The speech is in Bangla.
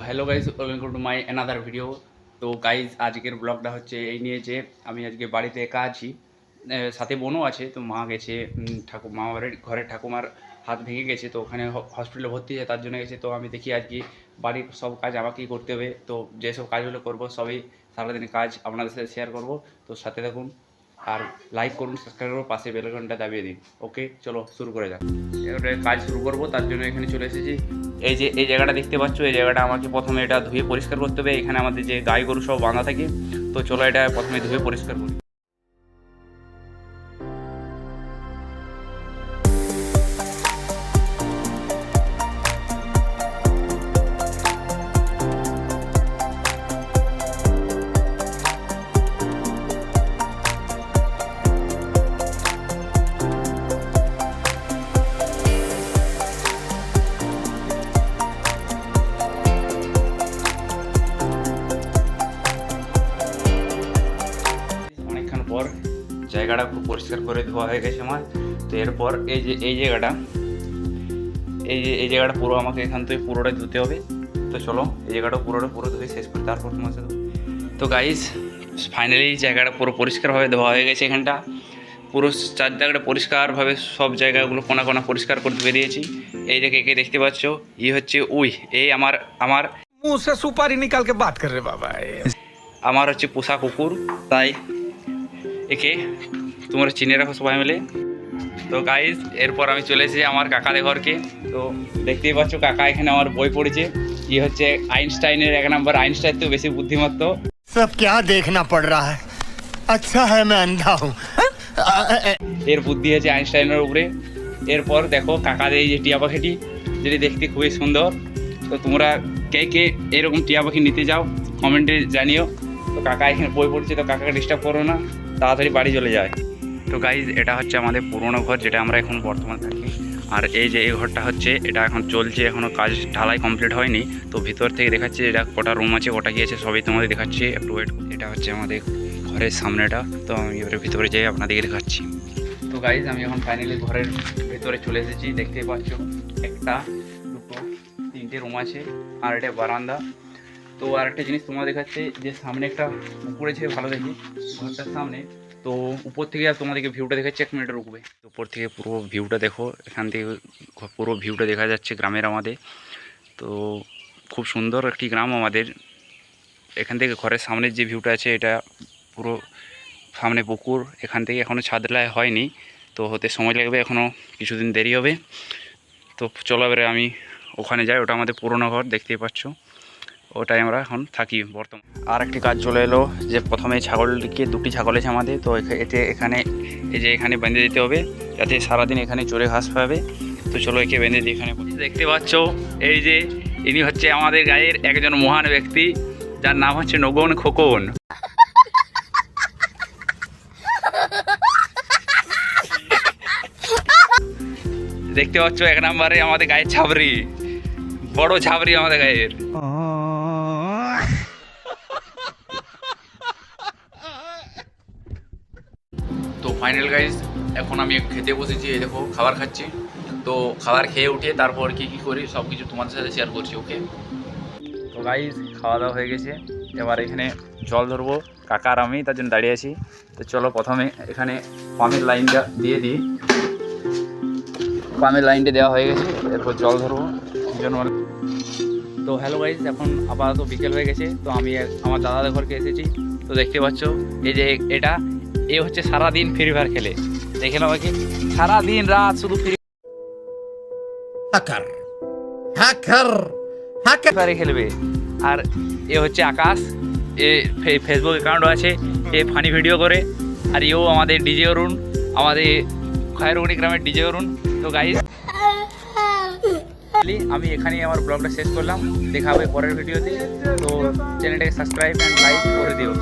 Hello guys, welcome to my another video. তো গাইজ, আজকের ব্লগটা হচ্ছে এই নিয়ে যে আমি আজকে বাড়িতে একা আছি, সাথে বোনও আছে। তো মা গেছে মামার ঘরে, ঠাকুমার হাত ভেঙে গেছে, তো ওখানে হসপিটালে ভর্তি আছে, তার জন্য গেছে। তো আমি দেখি আজকে বাড়ির সব কাজ আমাকেই করতে হবে। তো যেসব কাজগুলো করবো সবই সারাদিনের কাজ আপনাদের সাথে শেয়ার করবো। তো সাথে থাকুন আর লাইক করুন, সাবস্ক্রাইব করুন, পাশে বেল আইকনটা দাবিয়ে দিন। ওকে, চলো শুরু করে যাক। এবারে কাজ শুরু করবো, তার জন্য এখানে চলে এসেছি। এই যে এই জায়গাটা দেখতে পাচ্ছ, এই জায়গাটা আমাকে প্রথমে এটা ধুয়ে পরিষ্কার করতে হবে। এখানে আমাদের যে গাই গরু সব বাঁধা থাকে, তো চলো এটা প্রথমে ধুয়ে পরিষ্কার করি। অনেকক্ষণ পর জায়গাটা পুরো পরিষ্কার করে ধোয়া হয়ে গেছে আমার। তো এরপর এই জায়গাটা এই জায়গাটা পুরো আমাকে এখান থেকে পুরোটাই ধুতে হবে। তো চলো এই জায়গাটা পুরো ধুয়ে শেষ করি, তারপর তোমার সাথে। তো গাইস, ফাইনালি জায়গাটা পুরো পরিষ্কারভাবে ধোয়া হয়ে গেছে। এখানটা পুরো চার জায়গাটা পরিষ্কারভাবে সব জায়গাগুলো কোনা কোনা পরিষ্কার করে ধুয়ে দিয়েছি। এই যে কে দেখতে পাচ্ছ, হচ্ছে এই আমার मुंह से सुपारी निकाल के बात कर रहे बाबा। আমার হচ্ছে পোষা কুকুর, তাই একে তোমরা চিনে রাখো সবাই মিলে। তো গাইজ, এরপর আমি চলে এসেছি আমার কাকাদের ঘরকে। তো দেখতেই পাচ্ছ, কাকা এখানে আমার বই পড়েছে। হচ্ছে আইনস্টাইনের 1 নম্বর, আইনস্টাইন তো বেশি বুদ্ধিমত্ত। सब क्या देखना पड़ रहा है, अच्छा है मैं अंधा हूँ। এর বুদ্ধি আছে আইনস্টাইনের উপরে। এরপর দেখো কাকাদের এই যে টিয়া পাখিটি, যেটি দেখতে খুবই সুন্দর। তো তোমরা কে এরকম টিয়া পাখি নিতে যাও কমেন্টে জানিও। তো কাকা এখানে বই পড়ছে, তো কাকাকে ডিস্টার্ব করো না, তাড়াতাড়ি বাড়ি চলে যায়। তো গাইজ, এটা হচ্ছে আমাদের পুরোনো ঘর, যেটা আমরা এখন বর্তমানে থাকি। আর এই যে এই ঘরটা হচ্ছে, এটা এখন চলছে, এখনও কাজ ঢালাই কমপ্লিট হয়নি। তো ভিতর থেকে দেখাচ্ছি এটা কটা রুম আছে, কটা গিয়েছে সবই তোমাদের দেখাচ্ছি, একটু ওয়েট। এটা হচ্ছে আমাদের ঘরের সামনেটা। তো আমি এবারে ভিতরে যাই, আপনাদেরকে দেখাচ্ছি। তো গাইজ, আমি এখন ফাইনালি ঘরের ভেতরে চলে এসেছি। দেখতেই পাচ্ছ, 1, 2, 3টে রুম আছে, আর এটা বারান্দা। তো আর একটা জিনিস তোমরা দেখাচ্ছে, যে সামনে একটা পুকুর আছে ভালো দেখি ঘরটার সামনে। তো উপর থেকে আর তোমাদেরকে ভিউটা দেখাচ্ছি, 1 মিনিটের উপরে। উপর থেকে পুরো ভিউটা দেখো, এখান থেকে পুরো ভিউটা দেখা যাচ্ছে গ্রামের আমাদের। তো খুব সুন্দর একটি গ্রাম আমাদের। এখান থেকে ঘরের সামনের যে ভিউটা আছে, এটা পুরো সামনে পুকুর। এখান থেকে এখনও ছাদ ঢালাই হয়নি, তো হতে সময় লাগবে, এখনও কিছুদিন দেরি হবে। তো চলো এবারে আমি ওখানে যাই। ওটা আমাদের পুরোনো ঘর, দেখতেই পাচ্ছ, ওটাই আমরা এখন থাকি বর্তমানে। আর একটি কাজ চলে এলো, যে প্রথমে ছাগলকে 2টি ছাগল আছে আমাদের। তো এখানে বেঁধে দিতে হবে, যাতে সারাদিন এখানে চড়ে ঘাস পাবে। তো চলো একে বেঁধে দিই। এখানে দেখতে পাচ্ছ, এই যে ইনি হচ্ছে আমাদের গায়ের একজন মহান ব্যক্তি, যার নাম হচ্ছে নগন খোকন। দেখতে পাচ্ছ, 1 নম্বরে আমাদের গায়ের ছাবরি, বড় ছাবরি আমাদের গায়ের। তো ফাইনাল গাইজ, এখন আমি খেতে বসেছি। এই দেখো খাবার খাচ্ছি। তো খাবার খেয়ে উঠে তারপর কী করি সব কিছু তোমাদের সাথে শেয়ার করছি। ওকে, তো গাইজ, খাওয়া দাওয়া হয়ে গেছে। এবার এখানে জল ধরবো, কাকা আর আমি তার জন্য দাঁড়িয়ে আছি। তো চলো প্রথমে এখানে পাম্পের লাইনটা দিয়ে দিই। পাম্পের লাইনটা দেওয়া হয়ে গেছে, এরপর জল ধরবো জন্য। তো হ্যালো গাইজ, এখন আপাতত বিকেল হয়ে গেছে। তো আমি আমার দাদাদের ঘরকে এসেছি। তো দেখতে পাচ্ছ, এই যে এ হচ্ছে সারাদিন ফ্রি ফায়ার খেলে। দেখে নাও, কি সারাদিন রাত শুধু ফ্রি ফায়ারে খেলবে। আর এ হচ্ছে আকাশ, এ ফেসবুক অ্যাকাউন্ট আছে, এ ফানি ভিডিও করে। আর এও আমাদের ডিজে অরুণ, আমাদের খয়েরগুড়ি গ্রামের ডিজে অরুণ। তো গাইজ, আমি এখানেই আমার ব্লগটা শেষ করলাম। দেখা হবে পরের ভিডিওতে। তো চ্যানেলটাকে সাবস্ক্রাইব অ্যান্ড লাইক করে দিও।